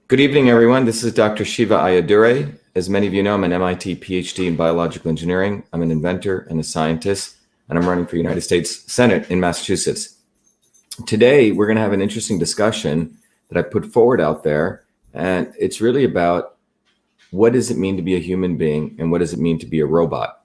Good evening, everyone. This is Dr. Shiva Ayadure. As many of you know, I'm an MIT PhD in biological engineering. I'm an inventor and a scientist, and I'm running for United States Senate in Massachusetts. Today, we're going to have an interesting discussion that I put forward out there, and it's really about what does it mean to be a human being and what does it mean to be a robot?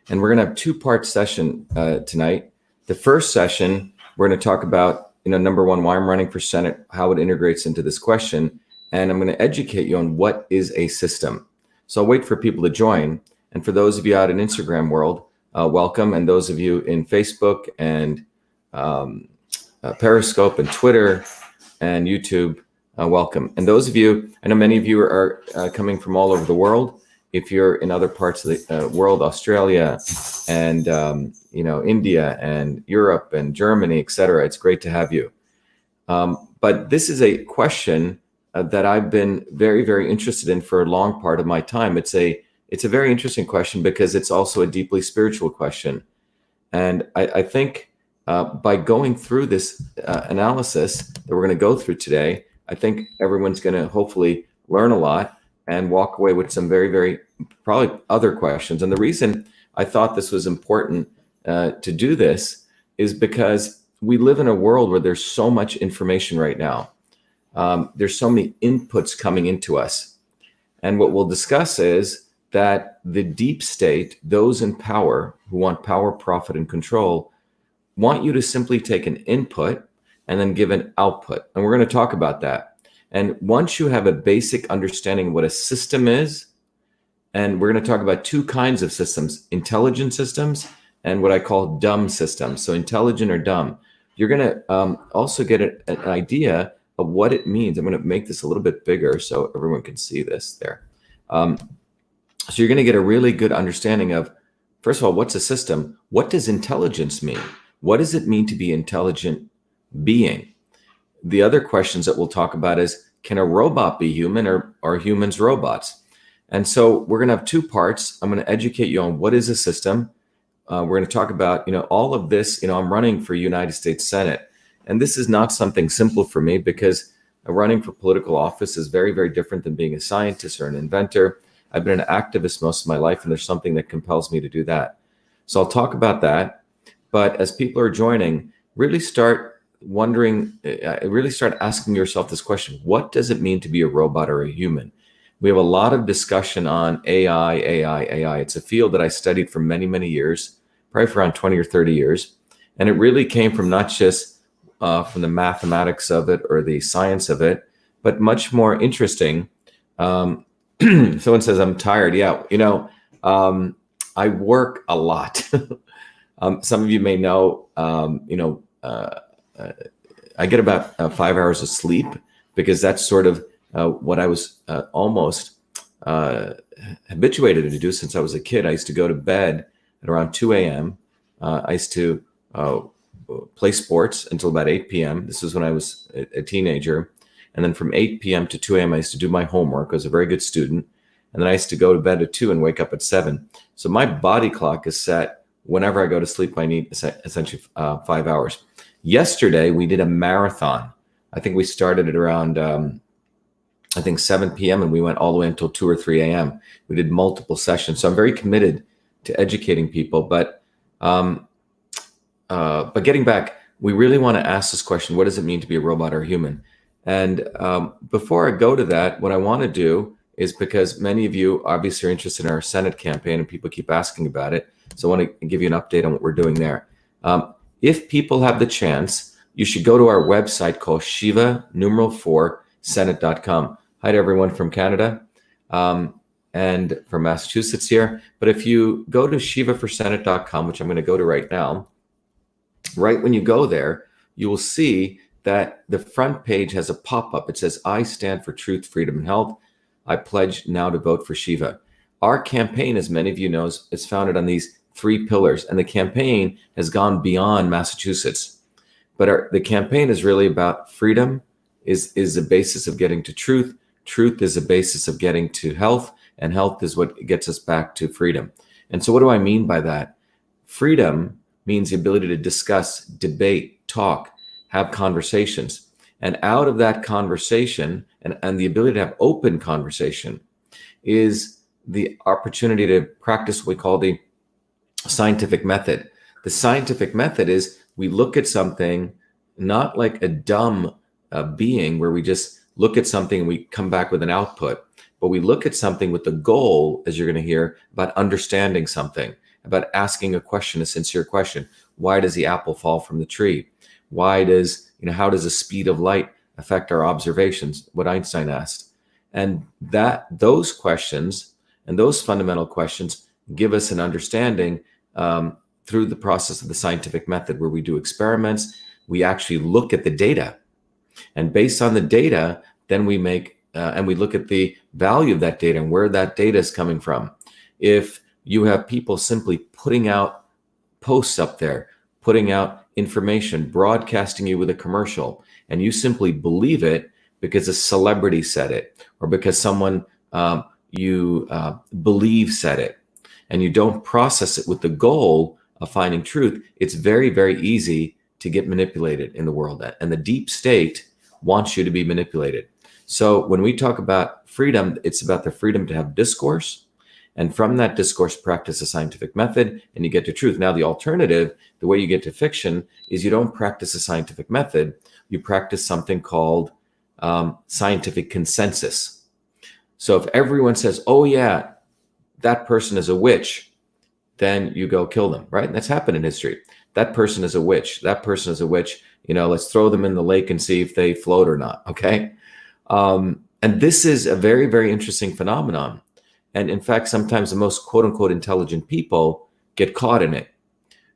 And we're going to have two-part session tonight. The first session, we're going to talk about, number one, why I'm running for Senate, how it integrates into this question, and I'm going to educate you on what is a system. So I'll wait for people to join. And for those of you out in Instagram world, welcome. And those of you in Facebook and Periscope and Twitter and YouTube, welcome. And those of you, I know many of you are coming from all over the world. If you're in other parts of the world, Australia and India and Europe and Germany, etc., it's great to have you. But this is a question that I've been very, very interested in for a long part of my time. It's a very interesting question because it's also a deeply spiritual question. And I think by going through this analysis that we're going to go through today, I think everyone's going to hopefully learn a lot and walk away with some very, very probably other questions. And the reason I thought this was important to do this is because we live in a world where there's so much information right now. There's so many inputs coming into us. And what we'll discuss is that the deep state, those in power who want power, profit, and control, want you to simply take an input and then give an output. And we're going to talk about that. And once you have a basic understanding of what a system is, and we're going to talk about two kinds of systems, intelligent systems and what I call dumb systems. So intelligent or dumb. You're going to also get an idea of what it means. I'm going to make this a little bit bigger so everyone can see this there. So you're going to get a really good understanding of, first of all, what's a system? What does intelligence mean? What does it mean to be intelligent being? The other questions that we'll talk about is, can a robot be human or are humans robots? And so we're going to have two parts. I'm going to educate you on what is a system. We're going to talk about, all of this. I'm running for United States Senate. And this is not something simple for me because running for political office is very, very different than being a scientist or an inventor. I've been an activist most of my life, and there's something that compels me to do that. So I'll talk about that. But as people are joining, really start wondering, really start asking yourself this question: what does it mean to be a robot or a human? We have a lot of discussion on AI. It's a field that I studied for many, many years, probably for around 20 or 30 years. And it really came from not just from the mathematics of it or the science of it, but much more interesting. Someone says, I'm tired. Yeah, I work a lot. Some of you may know, I get about 5 hours of sleep because that's sort of what I was almost habituated to do since I was a kid. I used to go to bed at around 2 a.m. I used to play sports until about 8 p.m. This was when I was a teenager. And then from 8 p.m. to 2 a.m., I used to do my homework. I was a very good student. And then I used to go to bed at 2 and wake up at 7. So my body clock is set. Whenever I go to sleep, I need essentially 5 hours. Yesterday, we did a marathon. I think we started at around, 7 p.m. and we went all the way until 2 or 3 a.m. We did multiple sessions. So I'm very committed to educating people. But getting back, we really want to ask this question: what does it mean to be a robot or a human? And before I go to that, what I want to do is, because many of you obviously are interested in our Senate campaign and people keep asking about it, so I want to give you an update on what we're doing there. If people have the chance, you should go to our website called Shiva4Senate.com. Hi to everyone from Canada and from Massachusetts here. But if you go to Shiva4Senate.com, which I'm going to go to right now, right when you go there, you will see that the front page has a pop-up. It says, I stand for truth, freedom, and health. I pledge now to vote for Shiva. Our campaign, as many of you know, is founded on these 3 pillars. And the campaign has gone beyond Massachusetts. But the campaign is really about freedom is the basis of getting to truth. Truth is the basis of getting to health. And health is what gets us back to freedom. And so what do I mean by that? Freedom means the ability to discuss, debate, talk, have conversations. And out of that conversation and the ability to have open conversation is the opportunity to practice what we call the scientific method. The scientific method is we look at something not like a dumb being where we just look at something and we come back with an output, but we look at something with the goal, as you're going to hear, about understanding something, about asking a question, a sincere question. Why does the apple fall from the tree? Why does, how does the speed of light affect our observations? What Einstein asked. And those questions and those fundamental questions give us an understanding through the process of the scientific method, where we do experiments, we actually look at the data, and based on the data, then we make and we look at the value of that data and where that data is coming from. If you have people simply putting out posts up there, putting out information, broadcasting you with a commercial, and you simply believe it because a celebrity said it, or because someone you believe said it, and you don't process it with the goal of finding truth, it's very, very easy to get manipulated in the world. And the deep state wants you to be manipulated. So when we talk about freedom, it's about the freedom to have discourse. And from that discourse, practice a scientific method, and you get to truth. Now, the alternative, the way you get to fiction, is you don't practice a scientific method. You practice something called scientific consensus. So if everyone says, oh, yeah, that person is a witch, then you go kill them, right? And that's happened in history. That person is a witch. That person is a witch. Let's throw them in the lake and see if they float or not, okay? And this is a very, very interesting phenomenon. And in fact, sometimes the most quote unquote intelligent people get caught in it.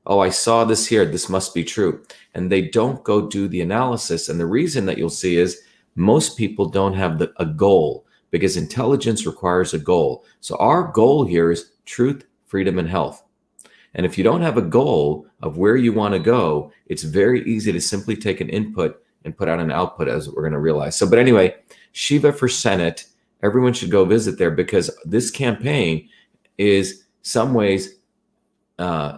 Oh, I saw this here. This must be true. And they don't go do the analysis. And the reason that you'll see is most people don't have a goal, because intelligence requires a goal. So our goal here is truth, freedom, and health. And if you don't have a goal of where you want to go, it's very easy to simply take an input and put out an output, as we're going to realize. So, but anyway, Shiva for Senate, everyone should go visit there, because this campaign is some ways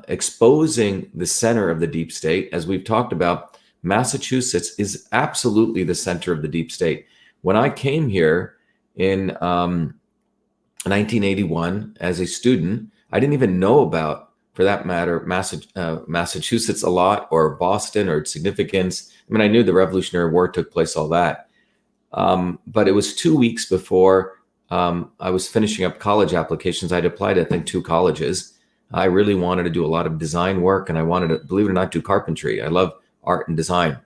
exposing the center of the deep state. As we've talked about, Massachusetts is absolutely the center of the deep state. When I came here in 1981 as a student, I didn't even know about, for that matter, Massachusetts a lot, or Boston, or its significance. I mean, I knew the Revolutionary War took place, all that. But it was 2 weeks before I was finishing up college applications. I'd applied, I think, 2 colleges. I really wanted to do a lot of design work, and I wanted to, believe it or not, do carpentry. I love art and design.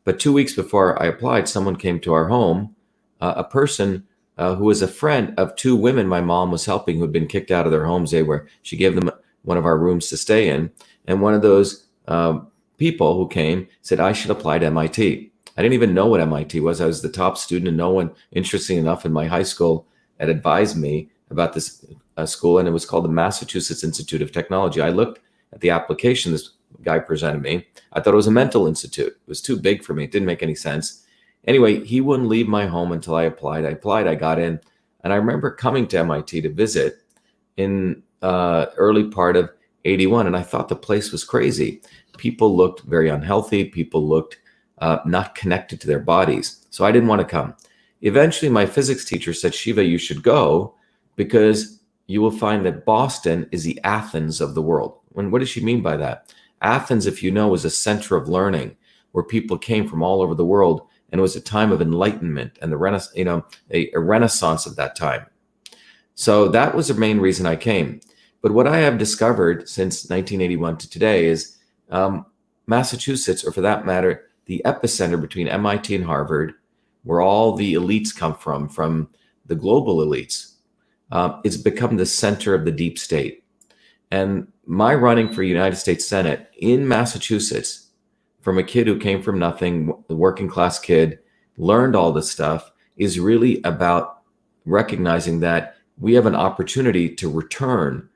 But 2 weeks before I applied, someone came to our home, a person who was a friend of 2 women my mom was helping, who had been kicked out of their homes. She gave them one of our rooms to stay in. And one of those people who came said, I should apply to MIT. I didn't even know what MIT was. I was the top student, and no one, interesting enough, in my high school had advised me about this school, and it was called the Massachusetts Institute of Technology. I looked at the application this guy presented me. I thought it was a mental institute. It was too big for me. It didn't make any sense. Anyway, he wouldn't leave my home until I applied. I got in, and I remember coming to MIT to visit in early part of 81, and I thought the place was crazy. People looked very unhealthy. People looked not connected to their bodies. So I didn't want to come. Eventually, my physics teacher said, Shiva, you should go, because you will find that Boston is the Athens of the world. And what does she mean by that? Athens, if you know, was a center of learning where people came from all over the world, and it was a time of enlightenment and the a renaissance of that time. So that was the main reason I came. But what I have discovered since 1981 to today is Massachusetts, or for that matter, the epicenter between MIT and Harvard, where all the elites come from the global elites, it's become the center of the deep state. And my running for United States Senate in Massachusetts, from a kid who came from nothing, the working class kid, learned all this stuff, is really about recognizing that we have an opportunity to return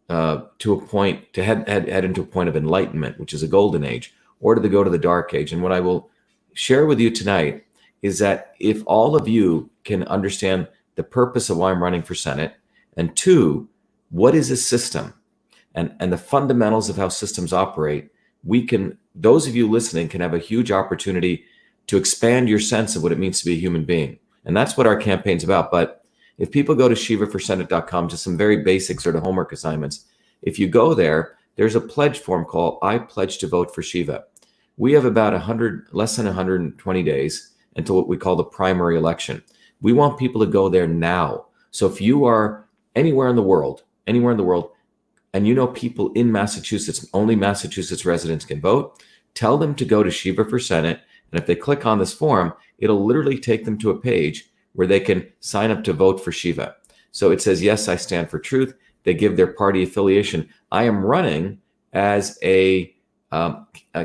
to a point, to head into a point of enlightenment, which is a golden age, or to go to the dark age. And what I will share with you tonight is that if all of you can understand the purpose of why I'm running for Senate, and 2, what is a system, and the fundamentals of how systems operate, those of you listening can have a huge opportunity to expand your sense of what it means to be a human being. And that's what our campaign's about. But if people go to shivaforsenate.com, just some very basic sort of homework assignments, if you go there, there's a pledge form called I Pledge to Vote for Shiva. We have about less than 120 days until what we call the primary election. We want people to go there now. So if you are anywhere in the world, and you know people in Massachusetts, only Massachusetts residents can vote, tell them to go to Shiva for Senate. And if they click on this form, it'll literally take them to a page where they can sign up to vote for Shiva. So it says, yes, I stand for truth. They give their party affiliation. I am running as a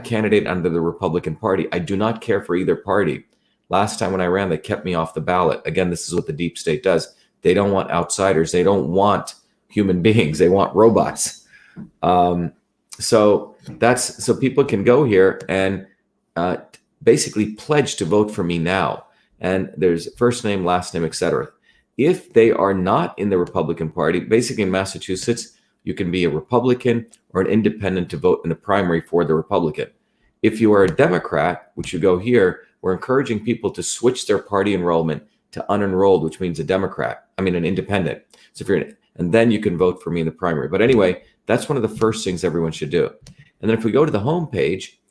candidate under the Republican Party. I do not care for either party. Last time when I ran, they kept me off the ballot. Again, this is what the deep state does. They don't want outsiders. They don't want human beings. They want robots. So people can go here and basically pledge to vote for me now. And there's first name, last name, etc. If they are not in the Republican Party, basically in Massachusetts, you can be a Republican or an independent to vote in the primary for the Republican. If you are a Democrat, which you go here, we're encouraging people to switch their party enrollment to unenrolled, which means an independent. So and then you can vote for me in the primary. But anyway, that's one of the first things everyone should do. And then if we go to the home page,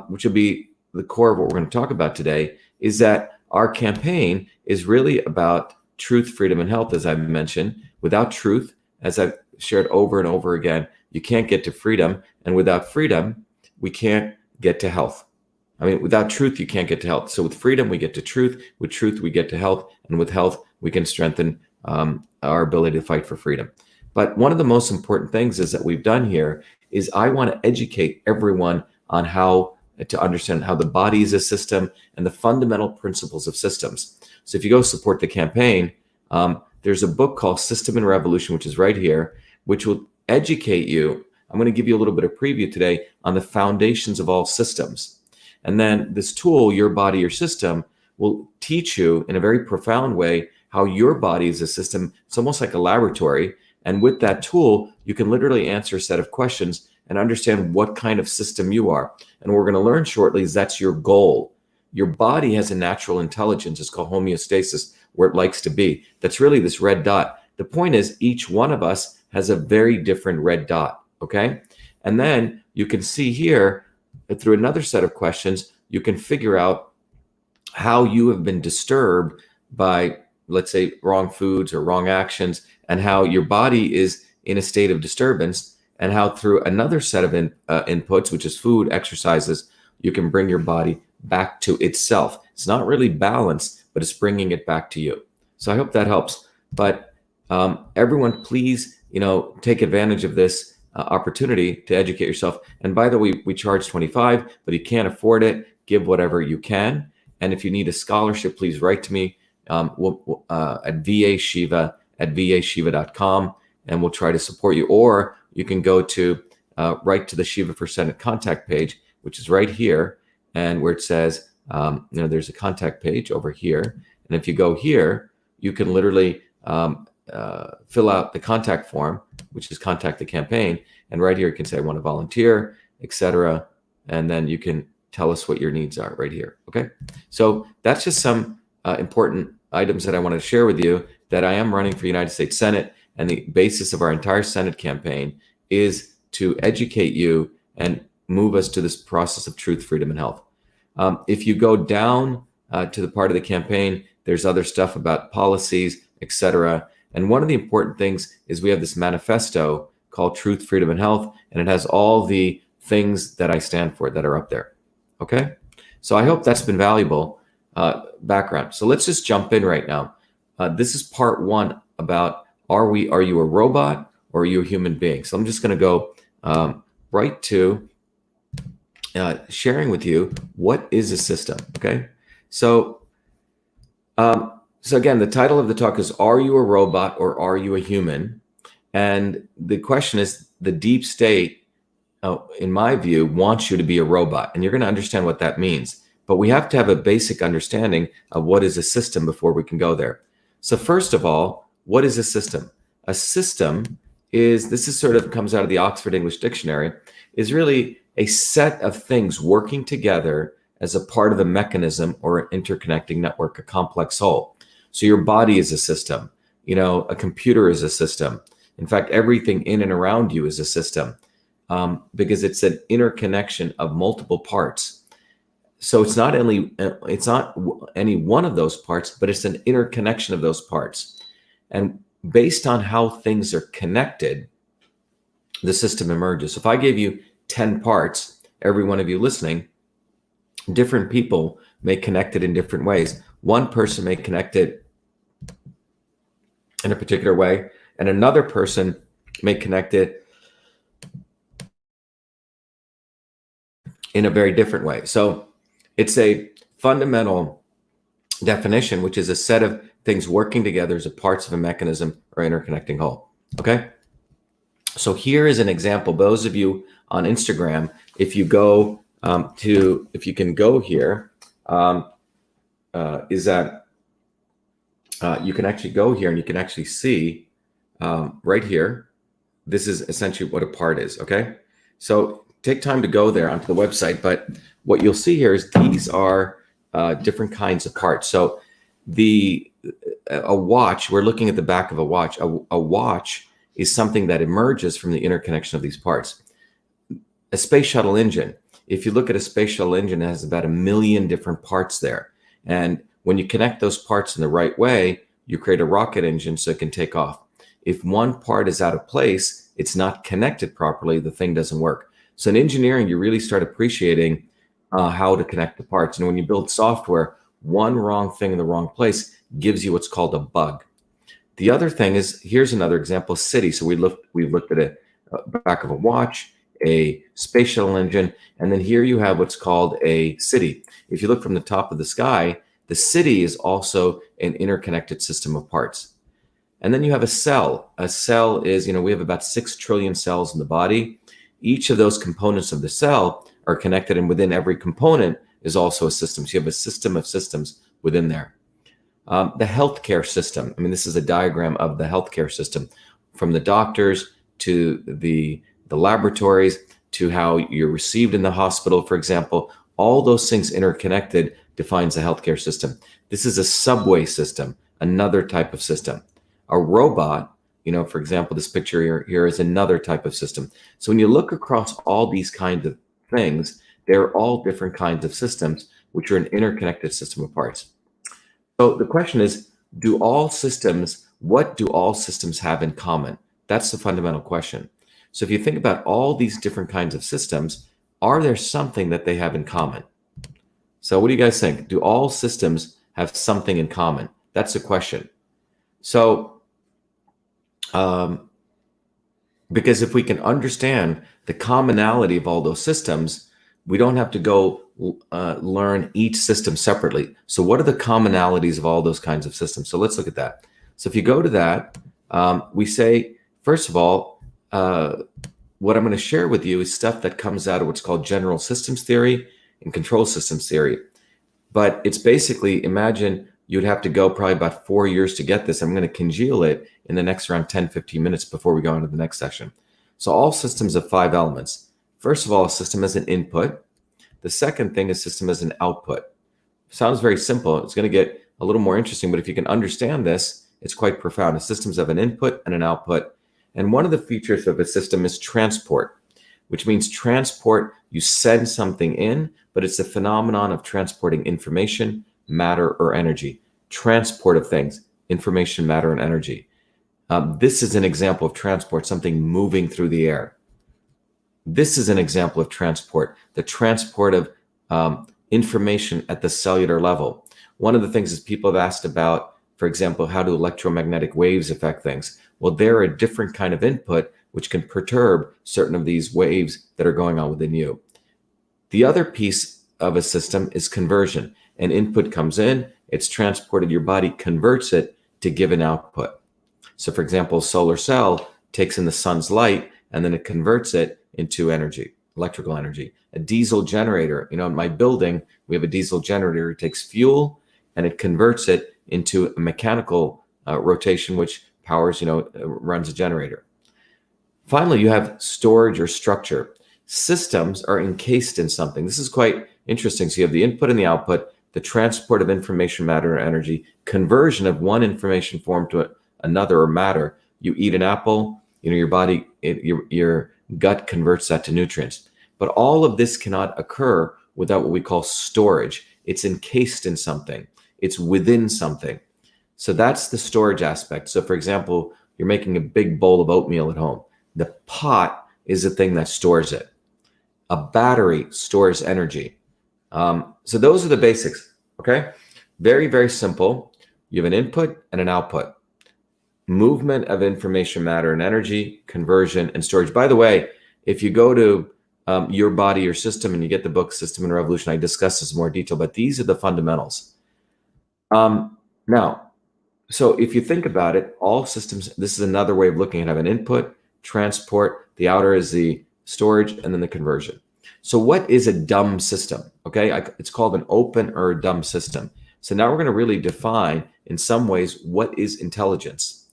which will be the core of what we're going to talk about today, is that our campaign is really about truth, freedom, and health, as I mentioned. Without truth, as I've shared over and over again, you can't get to freedom. And without freedom, we can't get to health. Without truth, you can't get to health. So with freedom, we get to truth. With truth, we get to health. And with health, we can strengthen our ability to fight for freedom. But one of the most important things is that we've done here is I want to educate everyone on how to understand how the body is a system and the fundamental principles of systems. So if you go support the campaign, there's a book called System and Revolution, which is right here, which will educate you. I'm going to give you a little bit of preview today on the foundations of all systems. And then this tool, Your Body, Your System, will teach you in a very profound way how your body is a system. It's almost like a laboratory. And with that tool, you can literally answer a set of questions and understand what kind of system you are. And what we're going to learn shortly is that's your goal. Your body has a natural intelligence. It's called homeostasis, where it likes to be. That's really this red dot. The point is each one of us has a very different red dot, okay? And then you can see here, through another set of questions, you can figure out how you have been disturbed by, let's say, wrong foods or wrong actions, and how your body is in a state of disturbance, and how through another set of inputs, which is food, exercises, you can bring your body back to itself. It's not really balanced, but it's bringing it back to you. So I hope that helps. But everyone, please, take advantage of this opportunity to educate yourself. And by the way, we charge $25, but you can't afford it, give whatever you can. And if you need a scholarship, please write to me at vashiva@vashiva.com, and we'll try to support you. Or you can go to right to the Shiva for Senate contact page, which is right here, and where it says, there's a contact page over here. And if you go here, you can literally fill out the contact form, which is contact the campaign. And right here, you can say, I want to volunteer, etc. And then you can tell us what your needs are right here. Okay. So that's just some important items that I want to share with you, that I am running for United States Senate. And the basis of our entire Senate campaign is to educate you and move us to this process of truth, freedom, and health. If you go down to the part of the campaign, there's other stuff about policies, etc. And one of the important things is we have this manifesto called Truth, Freedom, and Health, and it has all the things that I stand for that are up there. Okay? So I hope that's been valuable background. So let's just jump in right now. This is part one about are you a robot or are you a human being? So I'm just going to go right to sharing with you what is a system. Okay? So again, the title of the talk is, are you a robot or are you a human? And the question is, the deep state, in my view, wants you to be a robot. And you're going to understand what that means. But we have to have a basic understanding of what is a system before we can go there. So first of all, what is a system? A system comes out of the Oxford English Dictionary, is really a set of things working together as a part of a mechanism or an interconnecting network, a complex whole. So your body is a system. A computer is a system. In fact, everything in and around you is a system, because it's an interconnection of multiple parts. So it's not any one of those parts, but it's an interconnection of those parts. And based on how things are connected, the system emerges. So if I gave you 10 parts, every one of you listening, different people may connect it in different ways. One person may connect it in a particular way, and another person may connect it in a very different way. So it's a fundamental definition, which is a set of things working together as parts of a mechanism or interconnecting whole. Okay? So here is an example. Those of you on Instagram, if you go if you can go here, is that you can actually go here and you can actually see right here. This is essentially what a part is. Okay, so take time to go there onto the website. But what you'll see here is these are different kinds of parts. So a watch. We're looking at the back of a watch. A watch is something that emerges from the interconnection of these parts. A space shuttle engine. If you look at a space shuttle engine, it has about 1 million different parts there. And when you connect those parts in the right way, you create a rocket engine so it can take off. If one part is out of place, it's not connected properly, the thing doesn't work. So in engineering, you really start appreciating how to connect the parts. And when you build software, one wrong thing in the wrong place gives you what's called a bug. The other thing is, here's another example, city. So we've looked at a back of a watch, a space shuttle engine, and then here you have what's called a city. If you look from the top of the sky, the city is also an interconnected system of parts. And then you have a cell. A cell is, we have about 6 trillion cells in the body. Each of those components of the cell are connected, and within every component is also a system. So you have a system of systems within there. The healthcare system. This is a diagram of the healthcare system, from the doctors to the laboratories to how you're received in the hospital, for example. All those things interconnected defines a healthcare system. This is a subway system, another type of system. A robot, for example, this picture here is another type of system. So when you look across all these kinds of things, they're all different kinds of systems, which are an interconnected system of parts. So the question is, what do all systems have in common? That's the fundamental question. So if you think about all these different kinds of systems, are there something that they have in common? So what do you guys think? Do all systems have something in common? That's the question. So, because if we can understand the commonality of all those systems, we don't have to go learn each system separately. So what are the commonalities of all those kinds of systems? So let's look at that. So if you go to that, we say, first of all, what I'm going to share with you is stuff that comes out of what's called general systems theory and control systems theory. But it's basically, imagine you'd have to go probably about 4 years to get this. I'm going to congeal it in the next around 10, 15 minutes before we go into the next session. So all systems have 5 elements. First of all, a system has an input. The second thing is system has an output. Sounds very simple. It's going to get a little more interesting, but if you can understand this, it's quite profound. The systems have an input and an output. And one of the features of a system is transport, which means transport, you send something in, but it's a phenomenon of transporting information, matter, or energy. Transport of things, information, matter, and energy. This is an example of transport, something moving through the air. This is an example of transport, the transport of information at the cellular level. One of the things is people have asked about, for example, how do electromagnetic waves affect things? Well, they're a different kind of input which can perturb certain of these waves that are going on within you. The other piece of a system is conversion. An input comes in, it's transported, your body converts it to give an output. So for example, a solar cell takes in the sun's light and then it converts it into energy, electrical energy. A diesel generator, in my building, we have a diesel generator. It takes fuel and it converts it into a mechanical rotation, which powers, runs a generator. Finally, you have storage or structure. Systems are encased in something. This is quite Interesting. So you have the input and the output, the transport of information, matter, and energy, conversion of one information form to another or matter. You eat an apple, your body, your gut converts that to nutrients. But all of this cannot occur without what we call storage. It's encased in something. It's within something. So that's the storage aspect. So for example, you're making a big bowl of oatmeal at home. The pot is the thing that stores it. A battery stores energy. So those are the basics, okay? Very, very simple. You have an input and an output. Movement of information, matter, and energy, conversion, and storage. By the way, if you go to Your Body, Your System, and you get the book System and Revolution, I discuss this in more detail, but these are the fundamentals. Now, so if you think about it, all systems, this is another way of looking at it, have an input, transport, the outer is the storage, and then the conversion. So what is a dumb system? Okay, it's called an open or a dumb system. So now we're going to really define, in some ways, what is intelligence.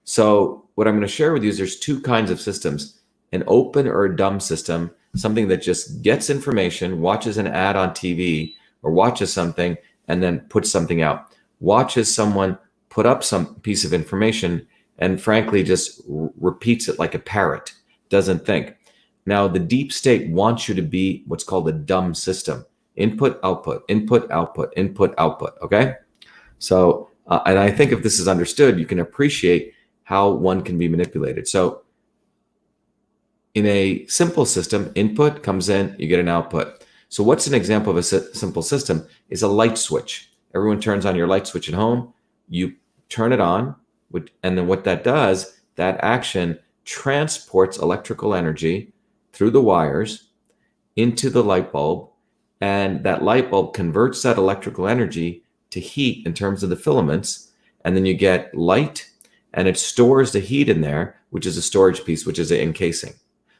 So what I'm going to share with you is there's two kinds of systems: an open or a dumb system, something that just gets information, watches an ad on TV, or watches something and then puts something out, watches someone put up some piece of information and frankly just repeats it like a parrot, doesn't think. Now, the deep state wants you to be what's called a dumb system. Input, output, input, output, input, output, okay? So, and I think if this is understood, you can appreciate how one can be manipulated. So in a simple system, input comes in, you get an output. So what's an example of a simple system is a light switch. Everyone turns on your light switch at home, you turn it on, and then what that does, that action transports electrical energy through the wires into the light bulb, and that light bulb converts that electrical energy to heat in terms of the filaments, and then you get light, and it stores the heat in there, which is a storage piece, which is an encasing.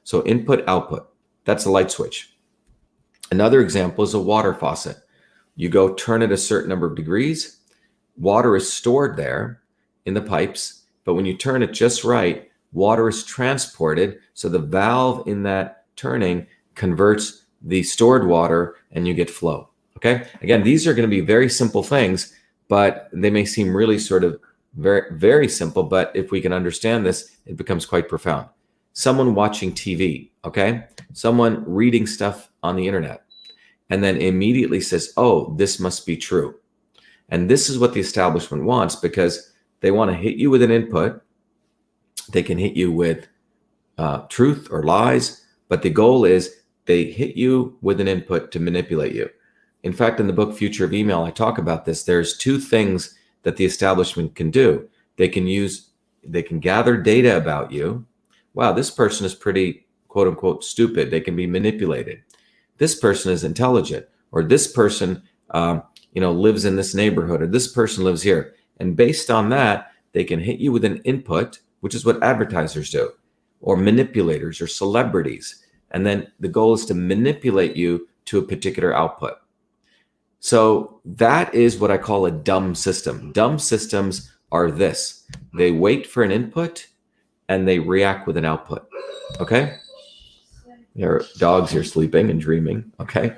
So input, output, that's a light switch. Another example is a water faucet. You go turn it a certain number of degrees, water is stored there in the pipes, but when you turn it just right, water is transported, so the valve in that turning converts the stored water and you get flow, okay? Again, these are going to be very simple things, but they may seem really sort of very, very simple, but if we can understand this, it becomes quite profound. Someone watching TV, okay? Someone reading stuff on the internet, and then immediately says, oh, this must be true. And this is what the establishment wants, because they want to hit you with an input. They can hit you with truth or lies, but the goal is they hit you with an input to manipulate you. In fact, in the book Future of Email, I talk about this. There's two things that the establishment can do. They can gather data about you. Wow, this person is pretty, quote unquote, stupid. They can be manipulated. This person is intelligent, or this person, lives in this neighborhood, or this person lives here. And based on that, they can hit you with an input, which is what advertisers do, or manipulators or celebrities. And then the goal is to manipulate you to a particular output. So that is what I call a dumb system. Dumb systems are this. They wait for an input and they react with an output. Okay? There are dogs here sleeping and dreaming. Okay?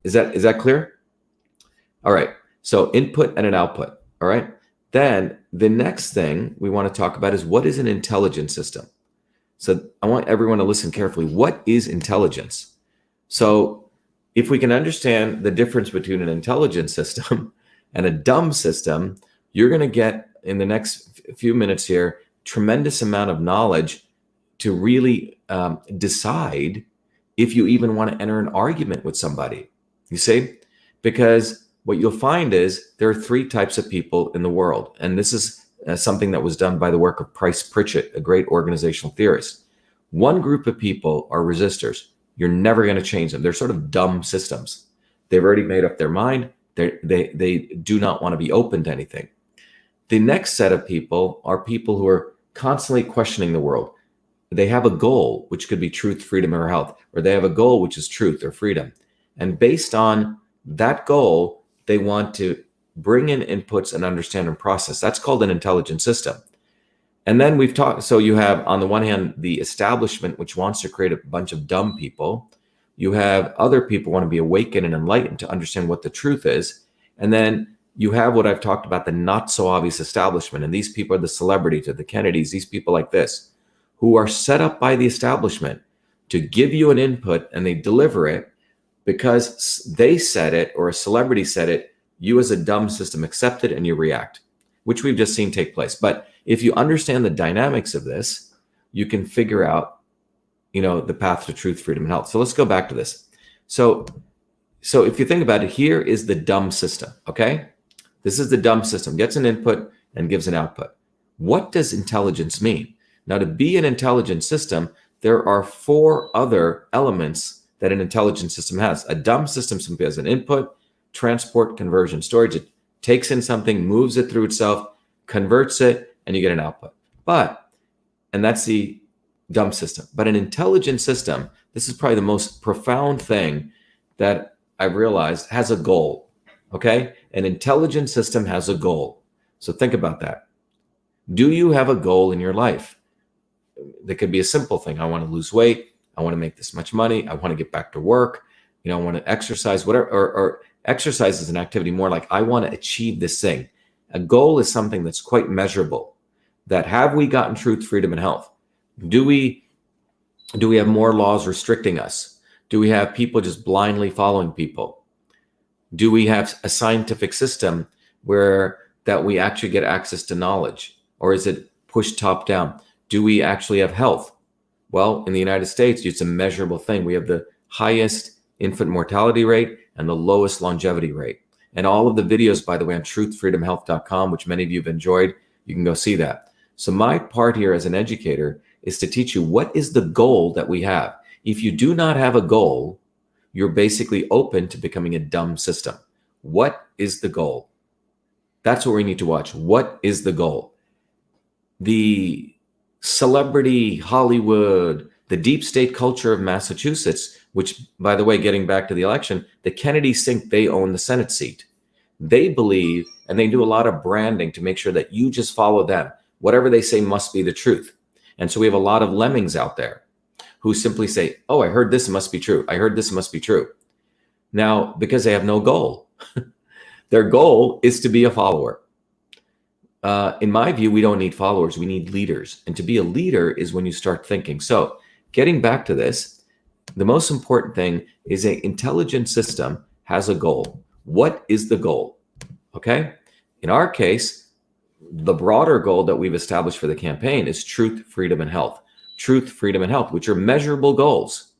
Is that clear? All right. So input and an output. All right. Then the next thing we want to talk about is, what is an intelligent system? So I want everyone to listen carefully. What is intelligence? So if we can understand the difference between an intelligent system and a dumb system, you're going to get, in the next few minutes here, tremendous amount of knowledge to really decide if you even want to enter an argument with somebody. You see? Because what you'll find is there are three types of people in the world. And this is something that was done by the work of Price Pritchett, a great organizational theorist. One group of people are resistors. You're never going to change them. They're sort of dumb systems. They've already made up their mind. They do not want to be open to anything. The next set of people are people who are constantly questioning the world. They have a goal, which could be truth, freedom, or health, or they have a goal, which is truth or freedom. And based on that goal, they want to bring in inputs and understand and process. That's called an intelligent system. And then we've talked, so you have, on the one hand, the establishment, which wants to create a bunch of dumb people, You have other people want to be awakened and enlightened to understand what the truth is. And then you have what I've talked about, the not so obvious establishment. And these people are the celebrities or the Kennedys, these people like this, who are set up by the establishment to give you an input, and they deliver it because they said it or a celebrity said it. You as a dumb system accept it and you react, which we've just seen take place. But if you understand the dynamics of this, you can figure out, the path to truth, freedom, and health. So let's go back to this. So if you think about it, here is the dumb system, okay? This is the dumb system, gets an input and gives an output. What does intelligence mean? Now, to be an intelligent system, there are 4 other elements that an intelligent system has. A dumb system simply has an input, transport, conversion, storage. It takes in something, moves it through itself, converts it, and you get an output. And that's the dumb system. But an intelligent system, this is probably the most profound thing that I've realized, has a goal, okay? An intelligent system has a goal. So think about that. Do you have a goal in your life? That could be a simple thing. I want to lose weight. I want to make this much money. I want to get back to work. I want to exercise, whatever, or exercise is an activity more like I want to achieve this thing. A goal is something that's quite measurable. That have we gotten truth, freedom, and health? Do we have more laws restricting us? Do we have people just blindly following people? Do we have a scientific system where that we actually get access to knowledge? Or is it pushed top down? Do we actually have health? Well, in the United States, it's a measurable thing. We have the highest infant mortality rate and the lowest longevity rate. And all of the videos, by the way, on truthfreedomhealth.com, which many of you have enjoyed, you can go see that. So my part here as an educator is to teach you what is the goal that we have. If you do not have a goal, you're basically open to becoming a dumb system. What is the goal? That's what we need to watch. What is the goal? The celebrity Hollywood, the deep state culture of Massachusetts, which, by the way, getting back to the election, the Kennedys think they own the Senate seat. They believe, and they do a lot of branding to make sure that you just follow them. Whatever they say must be the truth. And so we have a lot of lemmings out there who simply say, oh, I heard this, it must be true. I heard this, it must be true. Now, because they have no goal. Their goal is to be a follower. In my view, we don't need followers. We need leaders. And to be a leader is when you start thinking. So getting back to this, the most important thing is an intelligent system has a goal. What is the goal? Okay. In our case, the broader goal that we've established for the campaign is truth, freedom, and health. Truth, freedom, and health, which are measurable goals.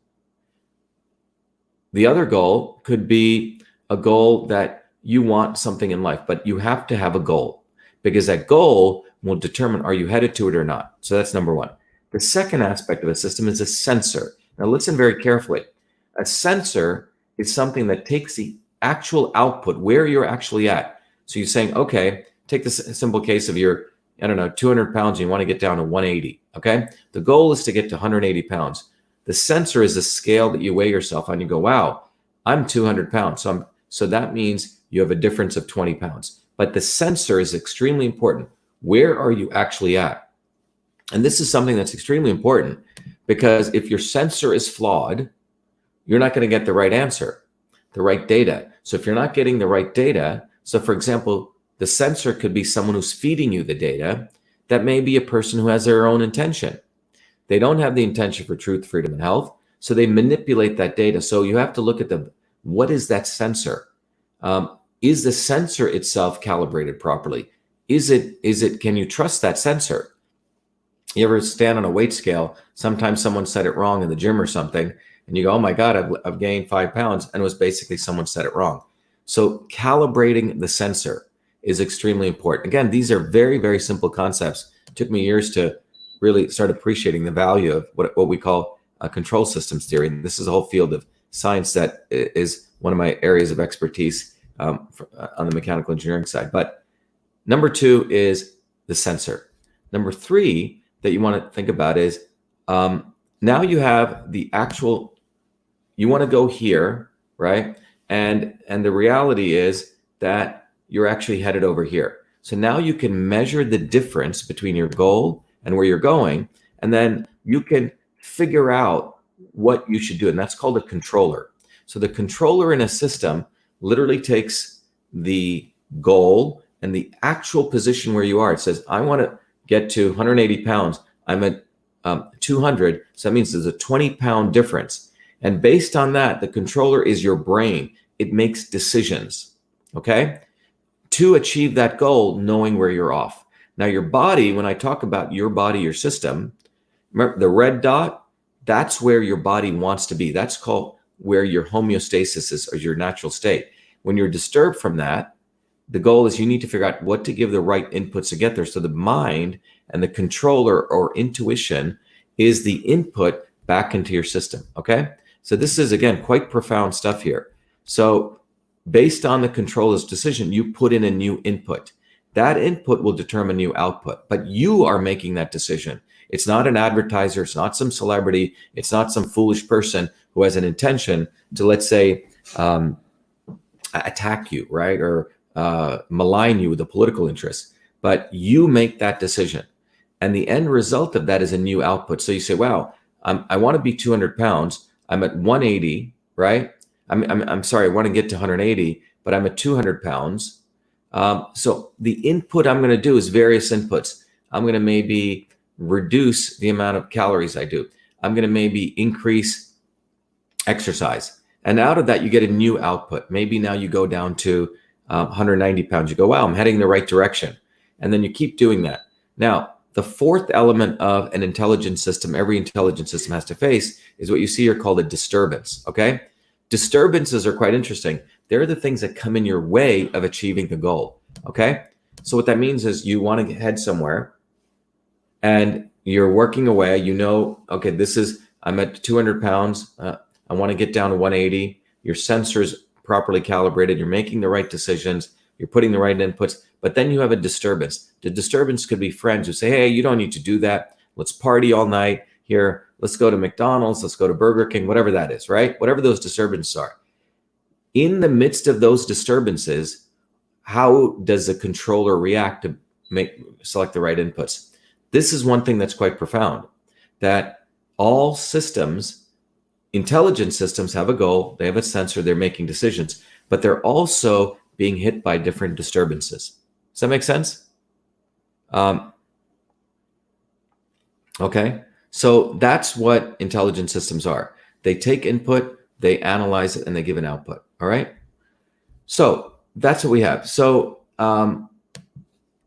The other goal could be a goal that you want something in life, but you have to have a goal because that goal will determine are you headed to it or not. So that's number one. The second aspect of a system is a sensor. Now listen very carefully. A sensor is something that takes the actual output, where you're actually at. So you're saying, okay, take this simple case of you're, 200 pounds, and you want to get down to 180, okay? The goal is to get to 180 pounds. The sensor is a scale that you weigh yourself on. You go, wow, I'm 200 pounds. So that means you have a difference of 20 pounds. But the sensor is extremely important. Where are you actually at? And this is something that's extremely important because if your sensor is flawed, you're not going to get the right answer, the right data. So if you're not getting the right data, so for example, the sensor could be someone who's feeding you the data. That may be a person who has their own intention. They don't have the intention for truth, freedom, and health. So they manipulate that data. So you have to look at what is that sensor? Is the sensor itself calibrated properly? Can you trust that sensor? You ever stand on a weight scale? Sometimes someone said it wrong in the gym or something, and you go, oh my God, I've gained 5 pounds. And it was basically someone said it wrong. So calibrating the sensor is extremely important. Again, these are very, very simple concepts. It took me years to really start appreciating the value of what we call control systems theory. And this is a whole field of science that is one of my areas of expertise on the mechanical engineering side. But number two is the sensor. Number three that you want to think about is now you have the actual, you want to go here, right? And the reality is that you're actually headed over here. So now you can measure the difference between your goal and where you're going. And then you can figure out what you should do. And that's called a controller. So the controller in a system literally takes the goal and the actual position where you are. It says, I want to get to 180 pounds. I'm at 200. So that means there's a 20-pound difference. And based on that, the controller is your brain. It makes decisions, okay, to achieve that goal, knowing where you're off. Now, your body, when I talk about your body, your system, remember the red dot, that's where your body wants to be. That's called where your homeostasis is, or your natural state. When you're disturbed from that, the goal is you need to figure out what to give the right inputs to get there. So the mind and the controller or intuition is the input back into your system, okay? So this is, again, quite profound stuff here. So based on the controller's decision, you put in a new input. That input will determine new output, but you are making that decision. It's not an advertiser. It's not some celebrity. It's not some foolish person who has an intention to, let's say, attack you, right? Or malign you with a political interest. But you make that decision. And the end result of that is a new output. So you say, wow, I want to be 200 pounds. I'm at 180, right? I'm sorry, I want to get to 180, but I'm at 200 pounds. So the input I'm going to do is various inputs. I'm going to maybe reduce the amount of calories I do. I'm going to maybe increase exercise. And out of that, you get a new output. Maybe now you go down to 190 pounds. You go, wow, I'm heading in the right direction. And then you keep doing that. Now, the fourth element of an intelligent system, every intelligent system has to face, is what you see here called a disturbance, okay? Disturbances are quite interesting. They're the things that come in your way of achieving the goal, okay? So what that means is you want to head somewhere and you're working away. You know, okay, I'm at 200 pounds. I want to get down to 180. Your sensors properly calibrated. You're making the right decisions. You're putting the right inputs, but then you have a disturbance. The disturbance could be friends who say, hey, you don't need to do that. Let's party all night here. Let's go to McDonald's. Let's go to Burger King, whatever that is, right? Whatever those disturbances are. In the midst of those disturbances, how does the controller react to select the right inputs? This is one thing that's quite profound, that all systems, intelligent systems, have a goal. They have a sensor. They're making decisions, but they're also being hit by different disturbances. Does that make sense? Okay. So that's what intelligent systems are. They take input, they analyze it, and they give an output. All right. So that's what we have. So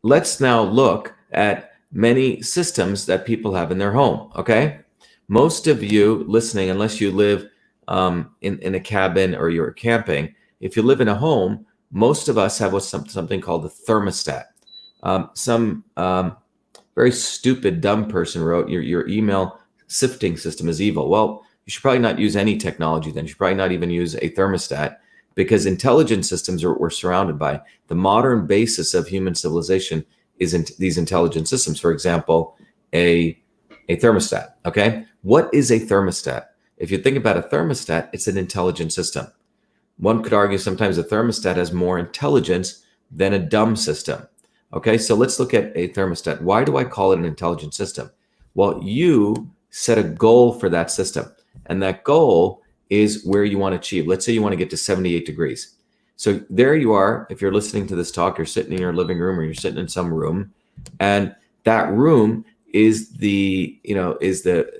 let's now look at many systems that people have in their home. Okay. Most of you listening, unless you live in a cabin or you're camping, if you live in a home, most of us have something called a thermostat. Some very stupid, dumb person wrote, your email sifting system is evil. Well, you should probably not use any technology then. You should probably not even use a thermostat, because intelligent systems we're surrounded by. The modern basis of human civilization is in these intelligent systems. For example, a thermostat, okay? What is a thermostat? If you think about a thermostat, it's an intelligent system. One could argue sometimes a thermostat has more intelligence than a dumb system. Okay, so let's look at a thermostat. Why do I call it an intelligent system? Well, you set a goal for that system, and that goal is where you want to achieve. Let's say you want to get to 78 degrees. So there you are. If you're listening to this talk, you're sitting in your living room or you're sitting in some room, and that room is the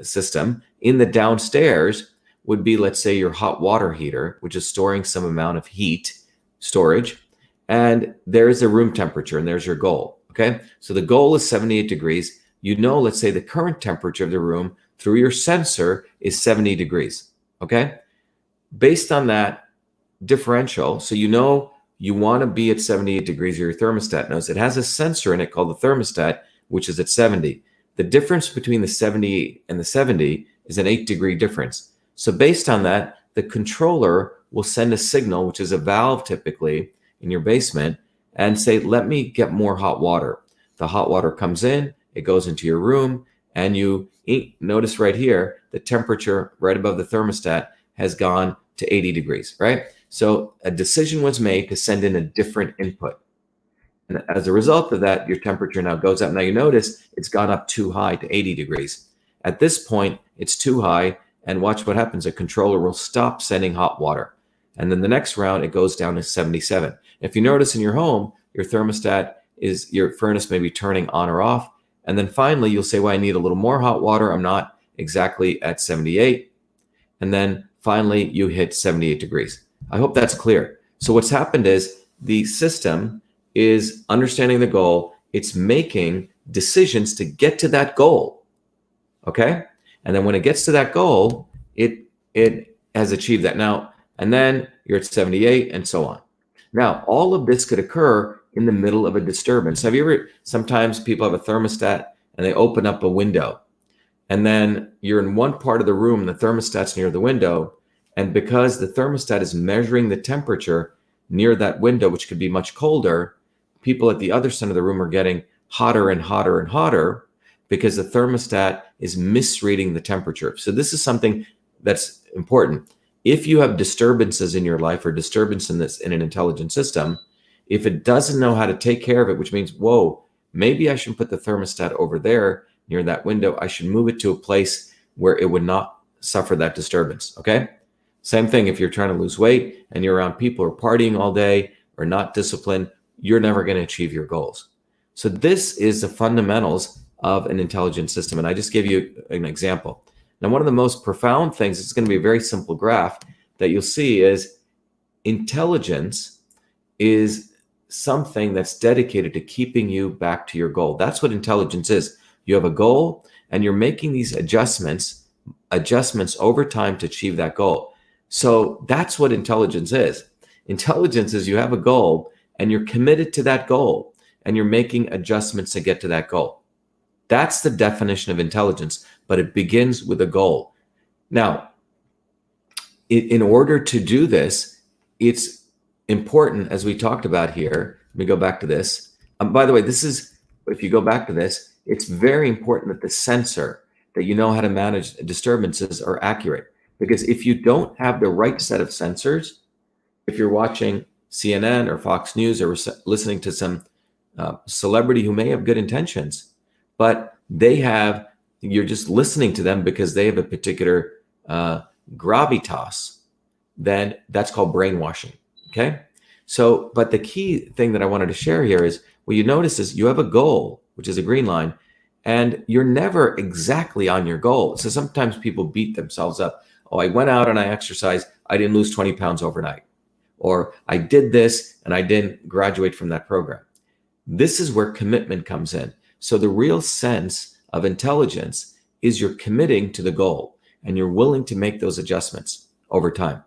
system. In the downstairs would be, let's say, your hot water heater, which is storing some amount of heat storage. And there is a room temperature, and there's your goal. Okay. So the goal is 78 degrees. Let's say the current temperature of the room through your sensor is 70 degrees. Okay. Based on that differential, so you want to be at 78 degrees, your thermostat knows it has a sensor in it called the thermostat, which is at 70. The difference between the 70 and the 70 is an 8-degree difference. So based on that, the controller will send a signal, which is a valve typically in your basement, and say, let me get more hot water. The hot water comes in, it goes into your room, and you notice right here, the temperature right above the thermostat has gone to 80 degrees, right? So a decision was made to send in a different input. And as a result of that, your temperature now goes up. Now you notice it's gone up too high to 80 degrees. At this point, it's too high, and watch what happens. A controller will stop sending hot water. And then the next round, it goes down to 77. If you notice in your home, your thermostat is, your furnace may be turning on or off. And then finally, you'll say, well, I need a little more hot water. I'm not exactly at 78. And then finally, you hit 78 degrees. I hope that's clear. So what's happened is the system is understanding the goal. It's making decisions to get to that goal. Okay? And then when it gets to that goal, it has achieved that. Now, and then you're at 78 and so on. Now, all of this could occur in the middle of a disturbance. Have you ever, sometimes people have a thermostat and they open up a window, and then you're in one part of the room, the thermostat's near the window, and because the thermostat is measuring the temperature near that window, which could be much colder, people at the other side of the room are getting hotter and hotter and hotter because the thermostat is misreading the temperature. So this is something that's important. If you have disturbances in your life or disturbance in an intelligent system, if it doesn't know how to take care of it, which means, whoa, maybe I should put the thermostat over there near that window. I should move it to a place where it would not suffer that disturbance. Okay. Same thing. If you're trying to lose weight and you're around people who are partying all day or not disciplined, you're never going to achieve your goals. So this is the fundamentals of an intelligent system. And I just gave you an example. Now, one of the most profound things, it's going to be a very simple graph that you'll see, is intelligence is something that's dedicated to keeping you back to your goal. That's what intelligence is. You have a goal and you're making these adjustments over time to achieve that goal. So that's what intelligence is. Intelligence is you have a goal and you're committed to that goal and you're making adjustments to get to that goal. That's the definition of intelligence, but it begins with a goal. Now, in order to do this, it's important, as we talked about here. Let me go back to this. By the way, if you go back to this, it's very important that the sensor, that you know how to manage disturbances, are accurate. Because if you don't have the right set of sensors, if you're watching CNN or Fox News or listening to some celebrity who may have good intentions, but you're just listening to them because they have a particular gravitas, then that's called brainwashing. Okay. So, but the key thing that I wanted to share here is what you notice is you have a goal, which is a green line, and you're never exactly on your goal. So sometimes people beat themselves up. Oh, I went out and I exercised. I didn't lose 20 pounds overnight. Or I did this and I didn't graduate from that program. This is where commitment comes in. So the real sense of intelligence is you're committing to the goal and you're willing to make those adjustments over time.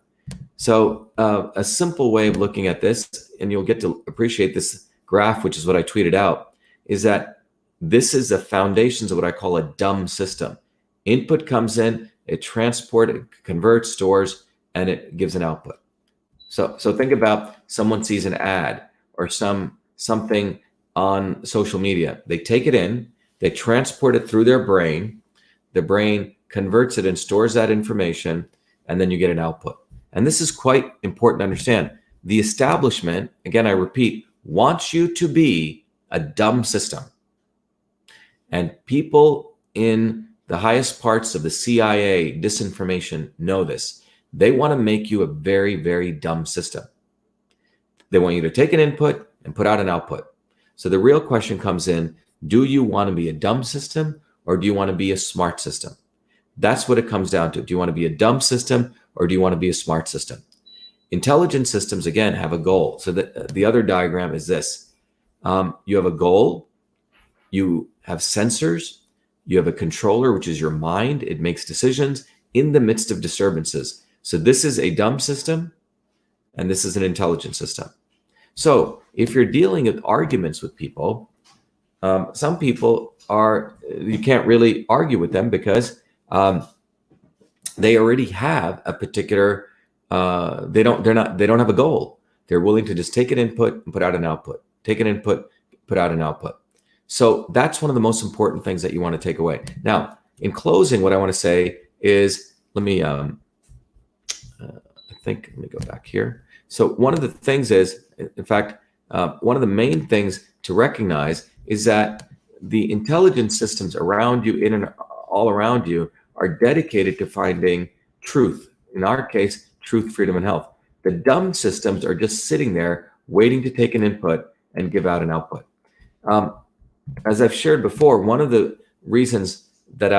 So a simple way of looking at this, and you'll get to appreciate this graph, which is what I tweeted out, is that this is the foundations of what I call a dumb system. Input comes in, it transports, it converts, stores, and it gives an output. So think about someone sees an ad or something on social media. They take it in, they transport it through their brain, the brain converts it and stores that information, and then you get an output. And this is quite important to understand. The establishment, again, I repeat, wants you to be a dumb system. And people in the highest parts of the CIA disinformation know this. They want to make you a very, very dumb system. They want you to take an input and put out an output. So the real question comes in, do you want to be a dumb system or do you want to be a smart system? That's what it comes down to. Do you want to be a dumb system or do you want to be a smart system? Intelligent systems, again, have a goal. So the other diagram is this. You have a goal, you have sensors, you have a controller, which is your mind. It makes decisions in the midst of disturbances. So this is a dumb system and this is an intelligent system. So if you're dealing with arguments with people, some people you can't really argue with them because they already have a particular, they don't have a goal. They're willing to just take an input and put out an output, take an input, put out an output. So that's one of the most important things that you want to take away. Now, in closing, what I want to say is, let me go back here. So one of the things is, in fact, one of the main things to recognize is that the intelligence systems around you, in and all around you, are dedicated to finding truth. In our case, truth, freedom, and health. The dumb systems are just sitting there waiting to take an input and give out an output. As I've shared before, one of the reasons that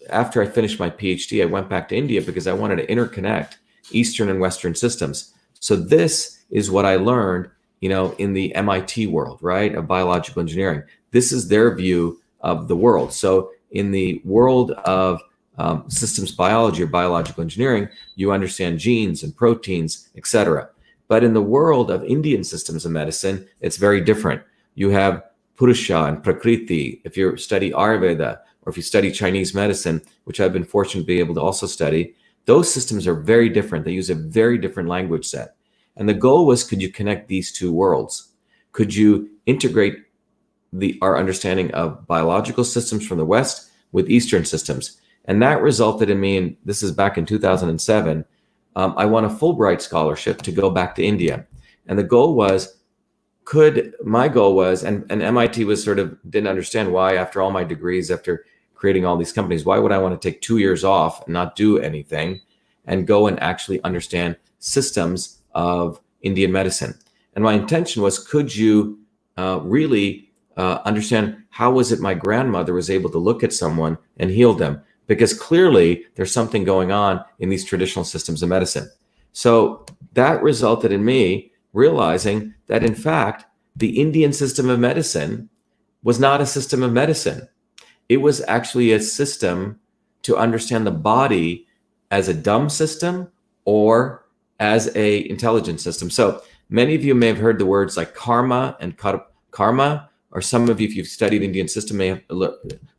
after I finished my PhD, I went back to India because I wanted to interconnect Eastern and Western systems. So this is what I learned, in the MIT world, right, of biological engineering. This is their view of the world. So in the world of systems biology or biological engineering, you understand genes and proteins, etc. But in the world of Indian systems of medicine, it's very different. You have Purusha and Prakriti. If you study Ayurveda, or if you study Chinese medicine, which I've been fortunate to be able to also study, those systems are very different. They use a very different language set. And the goal was, could you connect these two worlds? Could you integrate our understanding of biological systems from the West with Eastern systems? And that resulted in me, and this is back in 2007, I won a Fulbright scholarship to go back to India. And the goal was, my goal was, and MIT didn't understand why, after all my degrees, after creating all these companies, why would I want to take 2 years off and not do anything and go and actually understand systems of Indian medicine? And my intention was, could you really understand how was it my grandmother was able to look at someone and heal them? Because clearly there's something going on in these traditional systems of medicine. So that resulted in me realizing that, in fact, the Indian system of medicine was not a system of medicine. It was actually a system to understand the body as a dumb system or as a intelligent system. So many of you may have heard the words like karma and karma, or some of you, if you've studied Indian system, may have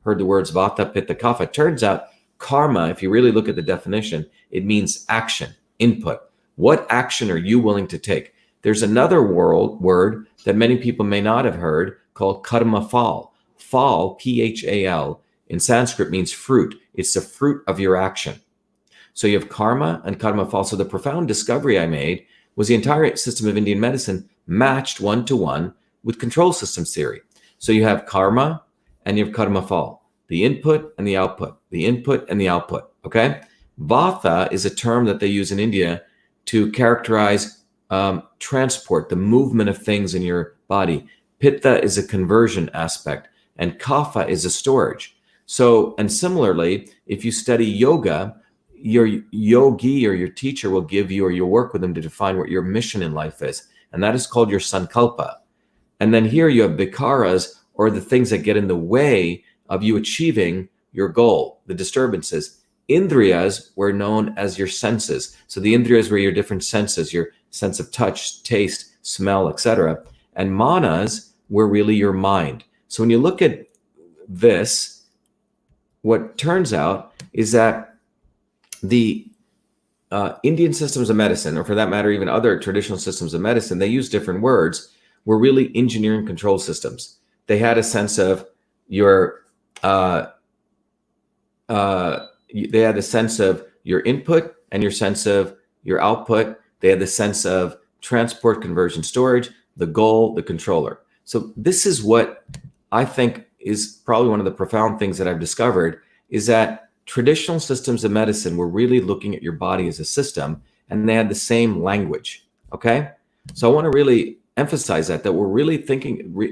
heard the words vata, pitta, kapha. It turns out karma, if you really look at the definition, it means action, input. What action are you willing to take? There's another word that many people may not have heard called karma phal. Phal, P-H-A-L, in Sanskrit means fruit. It's the fruit of your action. So you have karma and karma phal. So the profound discovery I made was the entire system of Indian medicine matched one-to-one with control systems theory. So you have karma and you have karma phal, the input and the output, the input and the output, okay? Vata is a term that they use in India to characterize transport, the movement of things in your body. Pitta is a conversion aspect, and kapha is a storage. So, and similarly, if you study yoga, your yogi or your teacher will give you, or you'll work with them to define what your mission in life is. And that is called your sankalpa. And then here you have vikaras, or the things that get in the way of you achieving your goal, the disturbances. Indriyas were known as your senses. So the indriyas were your different senses, your sense of touch, taste, smell, etc. And manas were really your mind. So when you look at this, what turns out is that the Indian systems of medicine, or for that matter, even other traditional systems of medicine, they use different words, were really engineering control systems. They had a sense of your they had the sense of your input and your sense of your output. They had the sense of transport, conversion, storage, the goal, the controller. So this is what I think is probably one of the profound things that I've discovered, is that traditional systems of medicine were really looking at your body as a system, and they had the same language, okay? So I want to really emphasize that we're really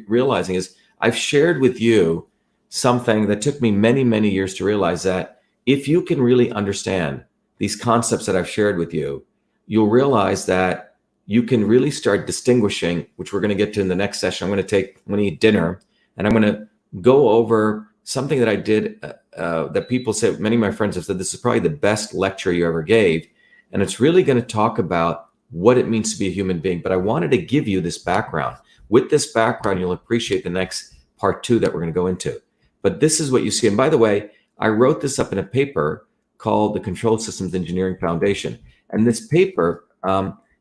realizing is, I've shared with you something that took me many, many years to realize, that if you can really understand these concepts that I've shared with you, you'll realize that you can really start distinguishing, which we're going to get to in the next session. I'm going to eat dinner, and I'm going to go over something that I did that people say, many of my friends have said, this is probably the best lecture you ever gave. And it's really going to talk about what it means to be a human being. But I wanted to give you this background. With this background, you'll appreciate the next part 2 that we're going to go into. But this is what you see. And by the way, I wrote this up in a paper called the Controlled Systems Engineering Foundation. And this paper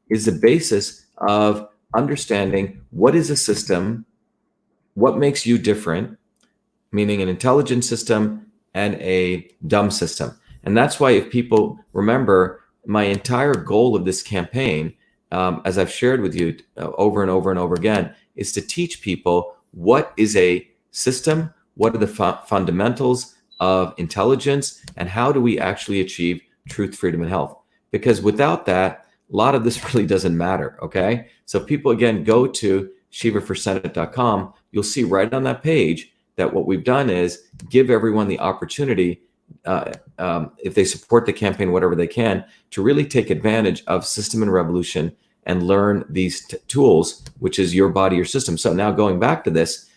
is the basis of understanding what is a system, what makes you different, meaning an intelligent system and a dumb system. And that's why, if people remember, my entire goal of this campaign, as I've shared with you over and over and over again, is to teach people what is a system, what are the fundamentals of intelligence, and how do we actually achieve truth, freedom, and health? Because without that, a lot of this really doesn't matter, okay? So if people, again, go to shivaforsenate.com, you'll see right on that page that what we've done is give everyone the opportunity, if they support the campaign, whatever they can, to really take advantage of System and Revolution and learn these tools, which is your body, your system. So now going back to this,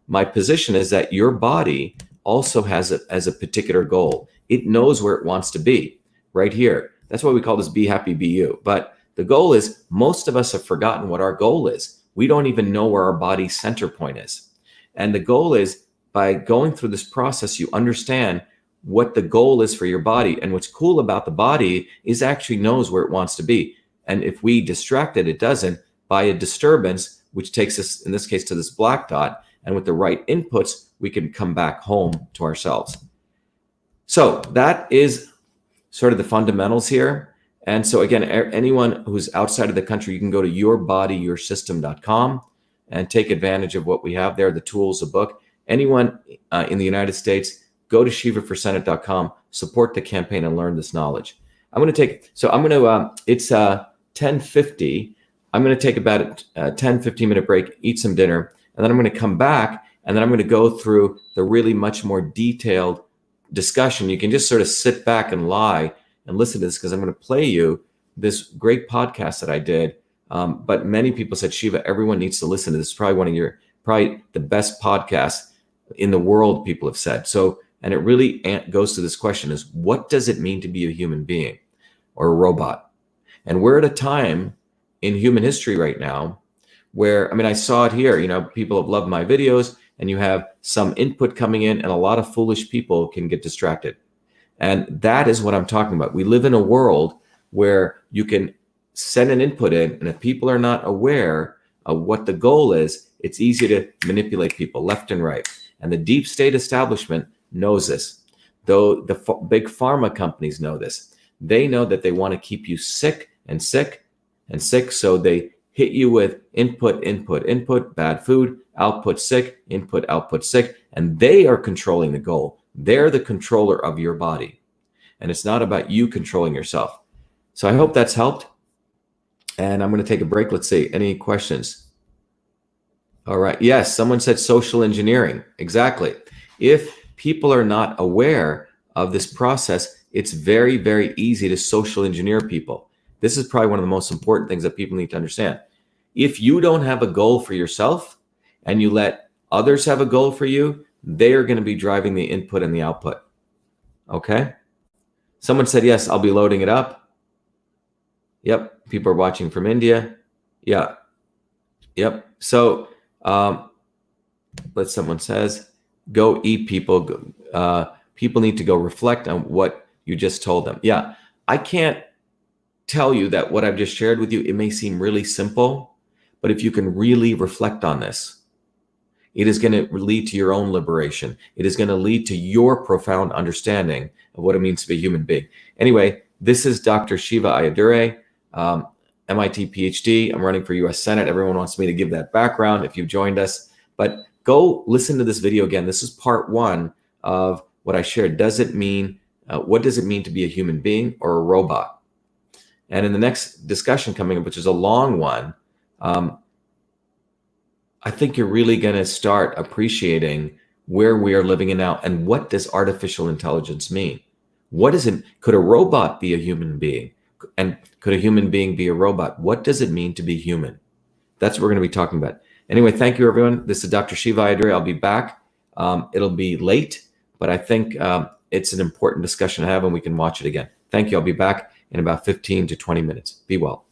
my position is that your body also has a particular goal. It knows where it wants to be right here. That's why we call this Be Happy, Be You. But the goal is, most of us have forgotten what our goal is. We don't even know where our body's center point is. And the goal is, by going through this process, you understand what the goal is for your body. And what's cool about the body is actually knows where it wants to be. And if we distract it, it doesn't, by a disturbance, which takes us, in this case, to this black dot. And with the right inputs, we can come back home to ourselves. So that is sort of the fundamentals here. And so again, anyone who's outside of the country, you can go to yourbodyyoursystem.com and take advantage of what we have there, the tools, the book. Anyone in the United States, go to shivaforsenate.com, support the campaign, and learn this knowledge. It's 10:50. I'm going to take about a 10, 15-minute break, eat some dinner, and then I'm going to come back, and then I'm going to go through the really much more detailed discussion. You can just sort of sit back and lie and listen to this, because I'm going to play you this great podcast that I did. But many people said, Shiva, everyone needs to listen to this. It's probably probably the best podcast in the world, people have said. So, and it really goes to this question is, what does it mean to be a human being or a robot? And we're at a time in human history right now where, I saw it here, people have loved my videos, and you have some input coming in, and a lot of foolish people can get distracted. And that is what I'm talking about. We live in a world where you can send an input in, and if people are not aware of what the goal is, it's easy to manipulate people left and right. And the deep state establishment knows this. Though the big pharma companies know this. They know that they want to keep you sick and sick and sick, so they hit you with input, input, input, bad food, output sick, input, output sick, and they are controlling the goal. They're the controller of your body. And it's not about you controlling yourself. So I hope that's helped. And I'm going to take a break. Let's see. Any questions? All right. Yes, someone said social engineering. Exactly. If people are not aware of this process, it's very, very easy to social engineer people. This is probably one of the most important things that people need to understand. If you don't have a goal for yourself and you let others have a goal for you, they are going to be driving the input and the output. Okay? Someone said, yes, I'll be loading it up. Yep. People are watching from India. Yeah. Yep. So, someone says, go eat, people. People need to go reflect on what you just told them. Yeah. I can't tell you that what I've just shared with you, it may seem really simple, but if you can really reflect on this, it is going to lead to your own liberation. It is going to lead to your profound understanding of what it means to be a human being. Anyway, this is Dr. Shiva Ayyadurai, MIT PhD. I'm running for US Senate. Everyone wants me to give that background if you've joined us. But go listen to this video again. This is part one of what I shared. What does it mean to be a human being or a robot? And in the next discussion coming up, which is a long one, I think you're really going to start appreciating where we are living in now, and what does artificial intelligence mean? What is it? Could a robot be a human being? And could a human being be a robot? What does it mean to be human? That's what we're going to be talking about. Anyway, thank you, everyone. This is Dr. Shiva Ayyadurai. I'll be back. It'll be late, but I think it's an important discussion to have, and we can watch it again. Thank you. I'll be back in about 15 to 20 minutes. Be well.